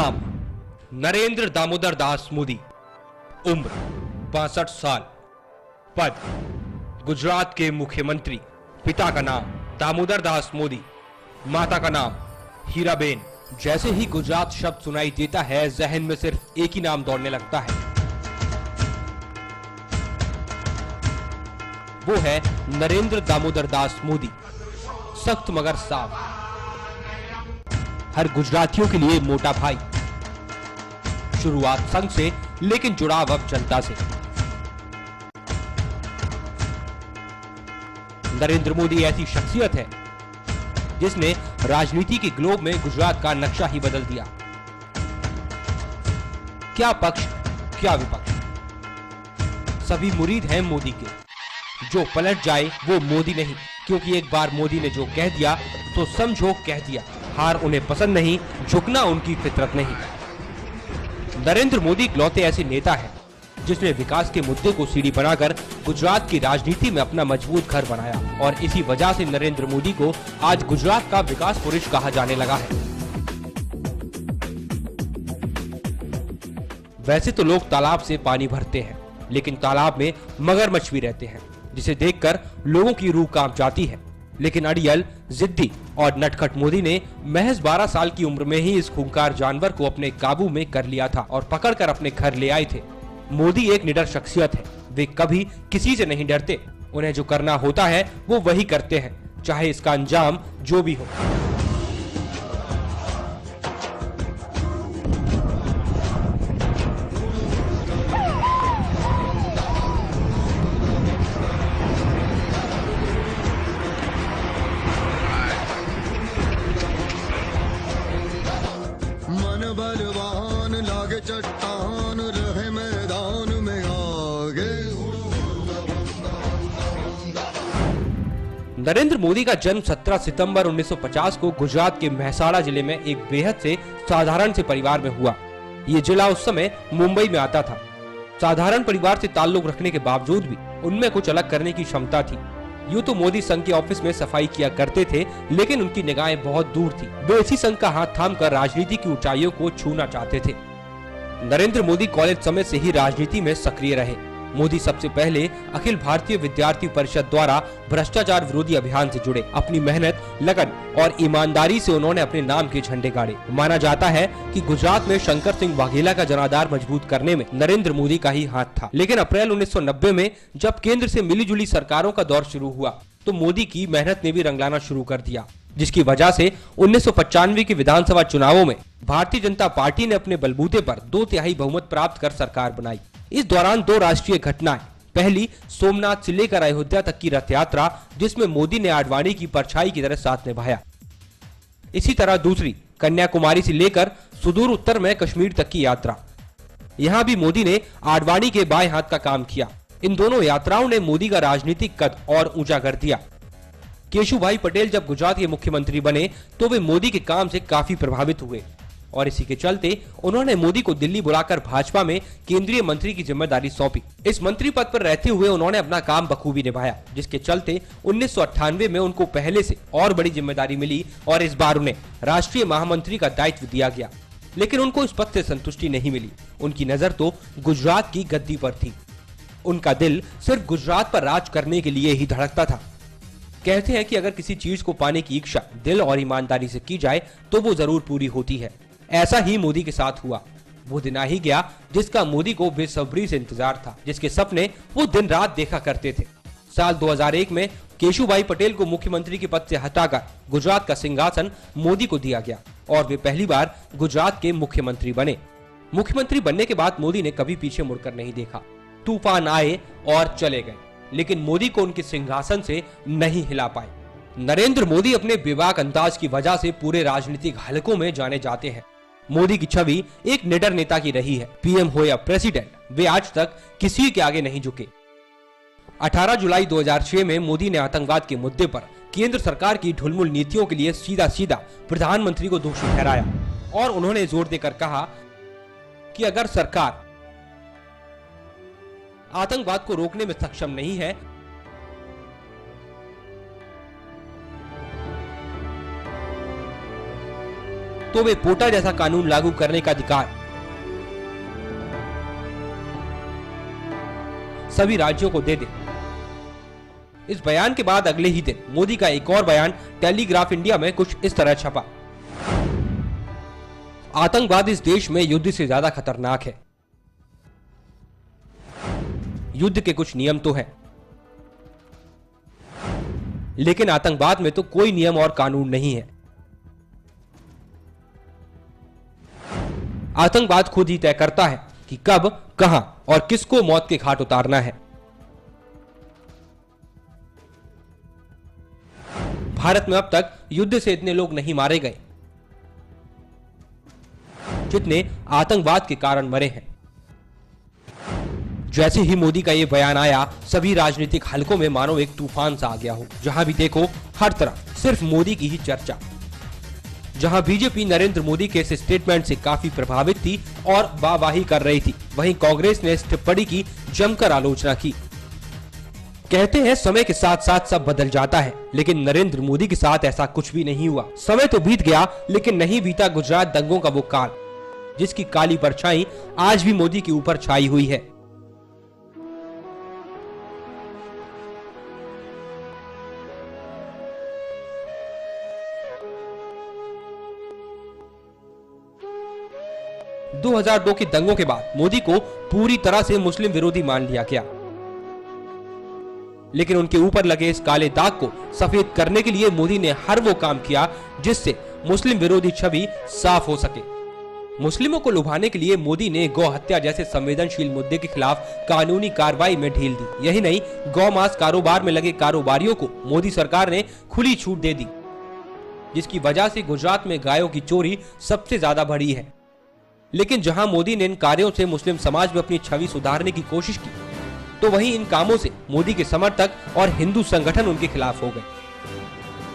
नाम नरेंद्र दामोदर दास मोदी। उम्र 62 साल। पद गुजरात के मुख्यमंत्री। पिता का नाम दामोदर दास मोदी, माता का नाम हीराबेन। जैसे ही गुजरात शब्द सुनाई देता है, जहन में सिर्फ एक ही नाम दौड़ने लगता है, वो है नरेंद्र दामोदर दास मोदी। सख्त मगर साफ, हर गुजरातियों के लिए मोटा भाई। शुरुआत संघ से, लेकिन जुड़ाव अब जनता से। नरेंद्र मोदी ऐसी शख्सियत है जिसने राजनीति के ग्लोब में गुजरात का नक्शा ही बदल दिया। क्या पक्ष क्या विपक्ष, सभी मुरीद हैं मोदी के। जो पलट जाए वो मोदी नहीं, क्योंकि एक बार मोदी ने जो कह दिया तो समझो कह दिया। हार उन्हें पसंद नहीं, झुकना उनकी फितरत नहीं। नरेंद्र मोदी इकलौते ऐसे नेता है जिसने विकास के मुद्दे को सीढ़ी बनाकर गुजरात की राजनीति में अपना मजबूत घर बनाया, और इसी वजह से नरेंद्र मोदी को आज गुजरात का विकास पुरुष कहा जाने लगा है। वैसे तो लोग तालाब से पानी भरते हैं, लेकिन तालाब में मगरमच्छ भी रहते हैं, जिसे देखकर लोगों की रूह कांप जाती है। लेकिन अड़ियल, जिद्दी और नटखट मोदी ने महज 12 साल की उम्र में ही इस खूंखार जानवर को अपने काबू में कर लिया था और पकड़कर अपने घर ले आए थे। मोदी एक निडर शख्सियत है। वे कभी किसी से नहीं डरते। उन्हें जो करना होता है वो वही करते हैं, चाहे इसका अंजाम जो भी हो। बलवान लागे चट्टान, रहे मैदान में आगे। नरेंद्र मोदी का जन्म 17 सितंबर 1950 को गुजरात के मेहसाणा जिले में एक बेहद से साधारण से परिवार में हुआ। ये जिला उस समय मुंबई में आता था। साधारण परिवार से ताल्लुक रखने के बावजूद भी उनमें कुछ अलग करने की क्षमता थी। यूं तो मोदी संघ के ऑफिस में सफाई किया करते थे, लेकिन उनकी निगाहें बहुत दूर थी। वे इसी संघ का हाथ थामकर राजनीति की ऊंचाइयों को छूना चाहते थे। नरेंद्र मोदी कॉलेज समय से ही राजनीति में सक्रिय रहे। मोदी सबसे पहले अखिल भारतीय विद्यार्थी परिषद द्वारा भ्रष्टाचार विरोधी अभियान से जुड़े। अपनी मेहनत, लगन और ईमानदारी से उन्होंने अपने नाम के झंडे गाड़े। माना जाता है कि गुजरात में शंकर सिंह वाघेला का जनाधार मजबूत करने में नरेंद्र मोदी का ही हाथ था। लेकिन अप्रैल 1990 में जब केंद्र से मिलीजुली सरकारों का दौर शुरू हुआ, तो मोदी की मेहनत ने भी रंग लाना शुरू कर दिया, जिसकी वजह से 1995 के विधानसभा चुनावों में भारतीय जनता पार्टी ने अपने बलबूते पर 2/3 बहुमत प्राप्त कर सरकार बनाई। इस दौरान दो राष्ट्रीय घटनाएं, पहली सोमनाथ से लेकर अयोध्या तक की रथ यात्रा, जिसमें मोदी ने आडवाणी की परछाई की तरह साथ निभाया। इसी तरह दूसरी कन्याकुमारी से लेकर सुदूर उत्तर में कश्मीर तक की यात्रा। यहां भी मोदी ने आडवाणी के बाएं हाथ का काम किया। इन दोनों यात्राओं ने मोदी का राजनीतिक कद और ऊंचा कर दिया। केशुभाई पटेल जब गुजरात के मुख्यमंत्री बने तो वे मोदी के काम से काफी प्रभावित हुए, और इसी के चलते उन्होंने मोदी को दिल्ली बुलाकर भाजपा में केंद्रीय मंत्री की जिम्मेदारी सौंपी। इस मंत्री पद पर रहते हुए उन्होंने अपना काम बखूबी निभाया, जिसके चलते 1998 में उनको पहले से और बड़ी जिम्मेदारी मिली और इस बार उन्हें राष्ट्रीय महामंत्री का दायित्व दिया गया। लेकिन उनको इस पद से संतुष्टि नहीं मिली। उनकी नजर तो गुजरात की गद्दी पर थी। उनका दिल सिर्फ गुजरात पर राज करने के लिए ही धड़कता था। कहते हैं कि अगर किसी चीज को पाने की इच्छा दिल और ईमानदारी से की जाए तो वो जरूर पूरी होती है। ऐसा ही मोदी के साथ हुआ। वो दिन आ ही गया जिसका मोदी को बेसब्री से इंतजार था, जिसके सपने वो दिन रात देखा करते थे। साल 2001 में केशुभाई पटेल को मुख्यमंत्री के पद से हटाकर गुजरात का सिंहासन मोदी को दिया गया और वे पहली बार गुजरात के मुख्यमंत्री बने। मुख्यमंत्री बनने के बाद मोदी ने कभी पीछे मुड़कर नहीं देखा। तूफान आए और चले गए, लेकिन मोदी को उनके सिंहासन से नहीं हिला पाए। नरेंद्र मोदी अपने बेबाक अंदाज की वजह से पूरे राजनीतिक हलकों में जाने जाते हैं। मोदी की छवि एक निडर नेता की रही है। पीएम हो या प्रेसिडेंट, वे आज तक किसी के आगे नहीं झुके। 18 जुलाई 2006 में मोदी ने आतंकवाद के मुद्दे पर केंद्र सरकार की ढुलमुल नीतियों के लिए सीधा सीधा प्रधानमंत्री को दोषी ठहराया, और उन्होंने जोर देकर कहा कि अगर सरकार आतंकवाद को रोकने में सक्षम नहीं है तो वे पोटा जैसा कानून लागू करने का अधिकार सभी राज्यों को दे दे। इस बयान के बाद अगले ही दिन मोदी का एक और बयान टेलीग्राफ इंडिया में कुछ इस तरह छपा। आतंकवाद इस देश में युद्ध से ज्यादा खतरनाक है। युद्ध के कुछ नियम तो हैं, लेकिन आतंकवाद में तो कोई नियम और कानून नहीं है। आतंकवाद खुद ही तय करता है कि कब, कहां और किसको मौत के घाट उतारना है। भारत में अब तक युद्ध से इतने लोग नहीं मारे गए जितने आतंकवाद के कारण मरे हैं। जैसे ही मोदी का यह बयान आया, सभी राजनीतिक हलकों में मानो एक तूफान सा आ गया हो। जहां भी देखो हर तरफ सिर्फ मोदी की ही चर्चा। जहां बीजेपी नरेंद्र मोदी के इस स्टेटमेंट से काफी प्रभावित थी और वाहवाही कर रही थी, वहीं कांग्रेस ने इस टिप्पणी की जमकर आलोचना की। कहते हैं समय के साथ साथ सब बदल जाता है, लेकिन नरेंद्र मोदी के साथ ऐसा कुछ भी नहीं हुआ। समय तो बीत गया, लेकिन नहीं बीता गुजरात दंगों का वो काल जिसकी काली परछाई आज भी मोदी के ऊपर छाई हुई है। दो 2002 के दंगों के बाद मोदी को पूरी तरह से मुस्लिम विरोधी मान लिया गया, लेकिन उनके ऊपर लगे इस काले दाग को सफेद करने के लिए मोदी ने हर वो काम किया जिससे मुस्लिम विरोधी छवि साफ हो सके। मुस्लिमों को लुभाने के लिए मोदी ने गौ हत्या जैसे संवेदनशील मुद्दे के खिलाफ कानूनी कार्रवाई में ढील दी। यही नहीं, गौ मांस कारोबार में लगे कारोबारियों को मोदी सरकार ने खुली छूट दे दी, जिसकी वजह से गुजरात में गायों की चोरी सबसे ज्यादा बढ़ी है। लेकिन जहां मोदी ने इन कार्यों से मुस्लिम समाज में अपनी छवि सुधारने की कोशिश की, तो वहीं इन कामों से मोदी के समर्थक और हिंदू संगठन उनके खिलाफ हो गए,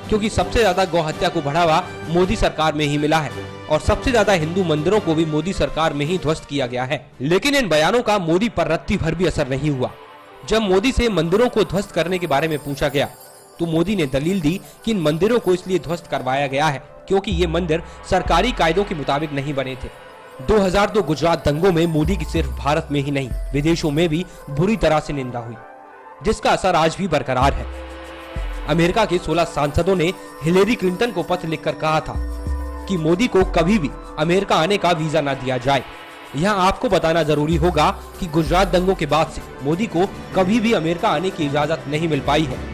क्योंकि सबसे ज्यादा गौ हत्या को बढ़ावा मोदी सरकार में ही मिला है और सबसे ज्यादा हिंदू मंदिरों को भी मोदी सरकार में ही ध्वस्त किया गया है। लेकिन इन बयानों का मोदी पर रत्ती भर भी असर नहीं हुआ। जब मोदी से मंदिरों को ध्वस्त करने के बारे में पूछा गया, तो मोदी ने दलील दी कि इन मंदिरों को इसलिए ध्वस्त करवाया गया है क्योंकि ये मंदिर सरकारी कायदों के मुताबिक नहीं बने थे। 2002 गुजरात दंगों में मोदी की सिर्फ भारत में ही नहीं, विदेशों में भी बुरी तरह से निंदा हुई, जिसका असर आज भी बरकरार है। अमेरिका के 16 सांसदों ने हिलेरी क्लिंटन को पत्र लिखकर कहा था कि मोदी को कभी भी अमेरिका आने का वीजा न दिया जाए। यहाँ आपको बताना जरूरी होगा कि गुजरात दंगों के बाद से मोदी को कभी भी अमेरिका आने की इजाजत नहीं मिल पाई है।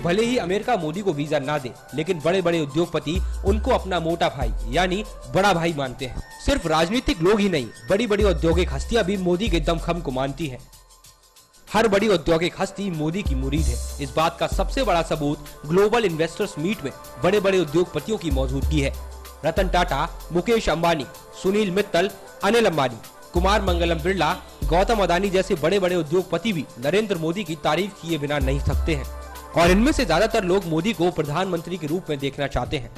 भले ही अमेरिका मोदी को वीजा ना दे, लेकिन बड़े बड़े उद्योगपति उनको अपना मोटा भाई यानी बड़ा भाई मानते हैं। सिर्फ राजनीतिक लोग ही नहीं, बड़ी बड़ी औद्योगिक हस्तियां भी मोदी के दमखम को मानती हैं। हर बड़ी औद्योगिक हस्ती मोदी की मुरीद है। इस बात का सबसे बड़ा सबूत ग्लोबल इन्वेस्टर्स मीट में बड़े बड़े उद्योगपतियों की मौजूदगी है। रतन टाटा, मुकेश अंबानी, सुनील मित्तल, अनिल अंबानी, कुमार मंगलम बिरला, गौतम अदानी जैसे बड़े बड़े उद्योगपति भी नरेंद्र मोदी की तारीफ किए बिना नहीं सकते हैं, और इनमें से ज्यादातर लोग मोदी को प्रधानमंत्री के रूप में देखना चाहते हैं।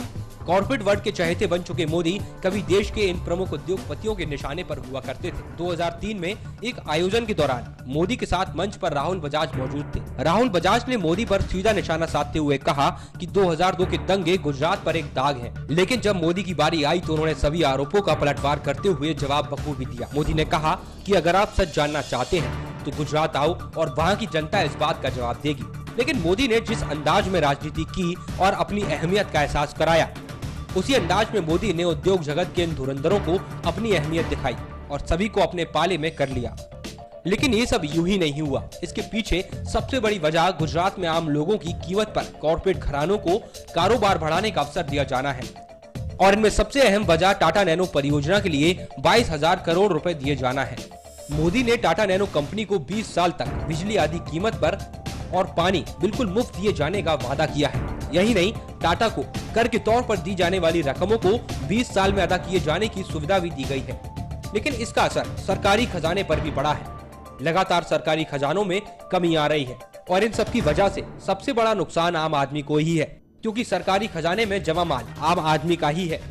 कॉर्पोरेट वर्ल्ड के चहेते बन चुके मोदी कभी देश के इन प्रमुख उद्योगपतियों के निशाने पर हुआ करते थे। 2003 में एक आयोजन के दौरान मोदी के साथ मंच पर राहुल बजाज मौजूद थे। राहुल बजाज ने मोदी पर सीधा निशाना साधते हुए कहा कि 2002 के दंगे गुजरात पर एक दाग हैं। लेकिन जब मोदी की बारी आई तो उन्होंने सभी आरोपों का पलटवार करते हुए जवाब बखूबी दिया। मोदी ने कहा कि अगर आप सच जानना चाहते हैं तो गुजरात आओ और वहाँ की जनता इस बात का जवाब देगी। लेकिन मोदी ने जिस अंदाज में राजनीति की और अपनी अहमियत का एहसास कराया, उसी अंदाज में मोदी ने उद्योग जगत के इन धुरंधरों को अपनी अहमियत दिखाई और सभी को अपने पाले में कर लिया। लेकिन ये सब यूं ही नहीं हुआ। इसके पीछे सबसे बड़ी वजह गुजरात में आम लोगों की कीमत पर कॉर्पोरेट घरानों को कारोबार बढ़ाने का अवसर दिया जाना है, और इनमें सबसे अहम वजह टाटा नैनो परियोजना के लिए 22,000 करोड़ रुपए दिए जाना है। मोदी ने टाटा नैनो कंपनी को 20 साल तक बिजली आदि कीमत पर और पानी बिल्कुल मुफ्त दिए जाने का वादा किया है। यही नहीं, टाटा को कर के तौर पर दी जाने वाली रकमों को 20 साल में अदा किए जाने की सुविधा भी दी गई है। लेकिन इसका असर सरकारी खजाने पर भी पड़ा है। लगातार सरकारी खजानों में कमी आ रही है, और इन सब की वजह से सबसे बड़ा नुकसान आम आदमी को ही है, क्योंकि सरकारी खजाने में जमा माल आम आदमी का ही है।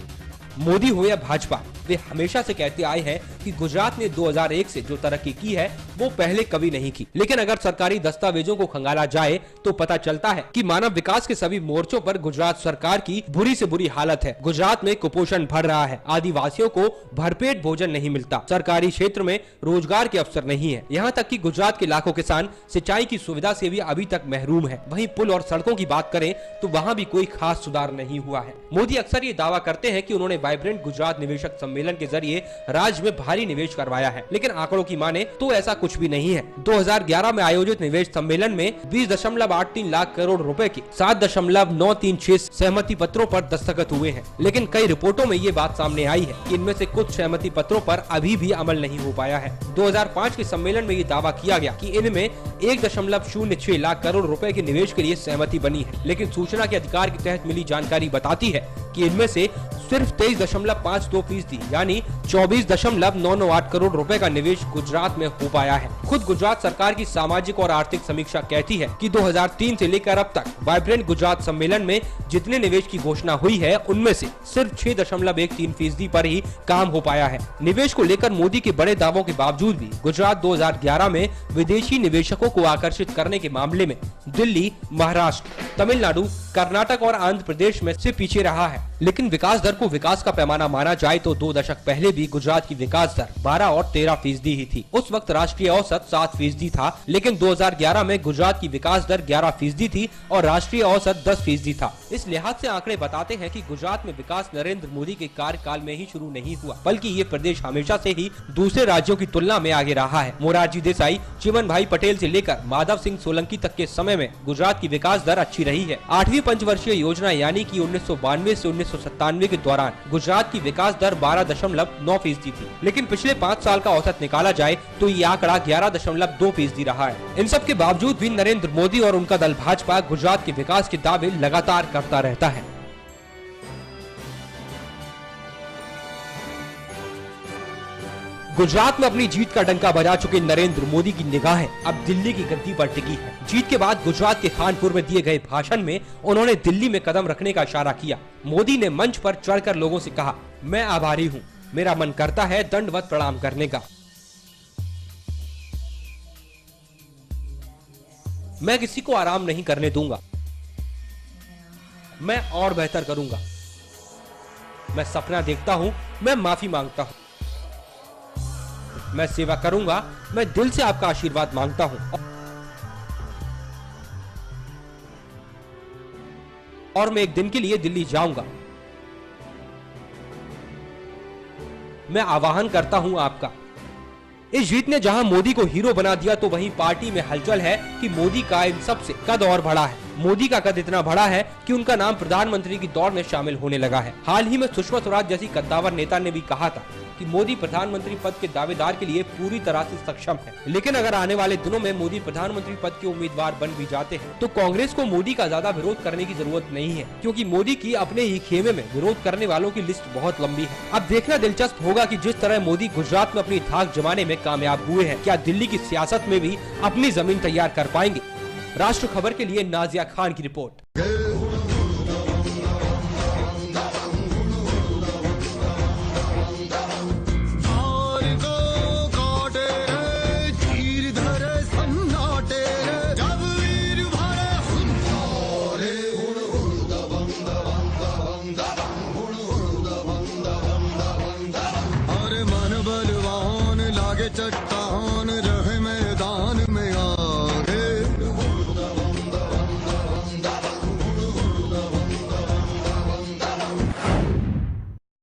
मोदी हो या भाजपा, वे हमेशा से कहते आए हैं कि गुजरात ने 2001 से जो तरक्की की है वो पहले कभी नहीं की। लेकिन अगर सरकारी दस्तावेजों को खंगाला जाए तो पता चलता है कि मानव विकास के सभी मोर्चों पर गुजरात सरकार की बुरी से बुरी हालत है। गुजरात में कुपोषण बढ़ रहा है, आदिवासियों को भरपेट भोजन नहीं मिलता, सरकारी क्षेत्र में रोजगार के अवसर नहीं है, यहाँ तक कि गुजरात के लाखों किसान सिंचाई की सुविधा से भी अभी तक महरूम है। वहीं पुल और सड़कों की बात करें तो वहाँ भी कोई खास सुधार नहीं हुआ है। मोदी अक्सर ये दावा करते हैं कि उन्होंने वाइब्रेंट गुजरात निवेशक सम्मेलन के जरिए राज्य में भारी निवेश करवाया है, लेकिन आंकड़ों की माने तो ऐसा कुछ भी नहीं है। 2011 में आयोजित निवेश सम्मेलन में 20.83 लाख करोड़ रुपए के 7.936 सहमति पत्रों पर दस्तखत हुए हैं, लेकिन कई रिपोर्टों में ये बात सामने आई है कि इनमें से कुछ सहमति पत्रों पर अभी भी अमल नहीं हो पाया है। 2005 के सम्मेलन में ये दावा किया गया कि इनमें 1.06 लाख करोड़ रुपए के निवेश के लिए सहमति बनी है, लेकिन सूचना के अधिकार के तहत मिली जानकारी बताती है कि इनमें से सिर्फ 23.52% यानी 24.998 करोड़ रुपए का निवेश गुजरात में हो पाया है। खुद गुजरात सरकार की सामाजिक और आर्थिक समीक्षा कहती है कि 2003 से लेकर अब तक वाइब्रेंट गुजरात सम्मेलन में जितने निवेश की घोषणा हुई है उनमें से सिर्फ 6.13% पर ही काम हो पाया है। निवेश को लेकर मोदी के बड़े दावों के बावजूद भी गुजरात 2011 में विदेशी निवेशकों को आकर्षित करने के मामले में दिल्ली, महाराष्ट्र, तमिलनाडु, कर्नाटक और आंध्र प्रदेश में से पीछे रहा है। लेकिन विकास दर को विकास का पैमाना माना जाए तो 2 दशक पहले भी गुजरात की विकास दर 12 और 13% ही थी। उस वक्त राष्ट्रीय औसत 7% था, लेकिन 2011 में गुजरात की विकास दर 11% थी और राष्ट्रीय औसत 10% था। इस लिहाज से आंकड़े बताते हैं कि गुजरात में विकास नरेंद्र मोदी के कार्यकाल में ही शुरू नहीं हुआ, बल्कि ये प्रदेश हमेशा से ही दूसरे राज्यों की तुलना में आगे रहा है। मोरारजी देसाई, चिमन भाई पटेल से लेकर माधव सिंह सोलंकी तक के समय में गुजरात की विकास दर अच्छी रही है। 8वीं पंचवर्षीय योजना यानी कि 1992 से 1997 के दौरान गुजरात की विकास दर 12.9% थी, लेकिन पिछले 5 साल का औसत निकाला जाए तो ये आंकड़ा 11.2% रहा है। इन सब के बावजूद भी नरेंद्र मोदी और उनका दल भाजपा गुजरात के विकास के दावे लगातार करता रहता है। गुजरात में अपनी जीत का डंका बजा चुके नरेंद्र मोदी की निगाहें अब दिल्ली की गद्दी पर टिकी है। जीत के बाद गुजरात के कानपुर में दिए गए भाषण में उन्होंने दिल्ली में कदम रखने का इशारा किया। मोदी ने मंच पर चढ़कर लोगों से कहा, मैं आभारी हूँ, मेरा मन करता है दंडवत प्रणाम करने का। मैं किसी को आराम नहीं करने दूंगा, मैं और बेहतर करूंगा। मैं सपना देखता हूं, मैं माफी मांगता हूं, मैं सेवा करूंगा, मैं दिल से आपका आशीर्वाद मांगता हूं और मैं एक दिन के लिए दिल्ली जाऊंगा। मैं आह्वान करता हूं आपका। इस जीत ने जहां मोदी को हीरो बना दिया तो वहीं पार्टी में हलचल है कि मोदी का इन सब से कद और बढ़ा है। मोदी का कद इतना बड़ा है कि उनका नाम प्रधानमंत्री की दौड़ में शामिल होने लगा है। हाल ही में सुषमा स्वराज जैसी कद्दावर नेता ने भी कहा था कि मोदी प्रधानमंत्री पद के दावेदार के लिए पूरी तरह से सक्षम है। लेकिन अगर आने वाले दिनों में मोदी प्रधानमंत्री पद के उम्मीदवार बन भी जाते हैं तो कांग्रेस को मोदी का ज्यादा विरोध करने की जरूरत नहीं है, क्योंकि मोदी की अपने ही खेमे में विरोध करने वालों की लिस्ट बहुत लंबी है। अब देखना दिलचस्प होगा कि जिस तरह मोदी गुजरात में अपनी धाक जमाने में कामयाब हुए हैं, क्या दिल्ली की सियासत में भी अपनी जमीन तैयार कर पाएंगे। राष्ट्र खबर के लिए नाजिया खान की रिपोर्ट। अरे मन बलवान लागे चट्टान।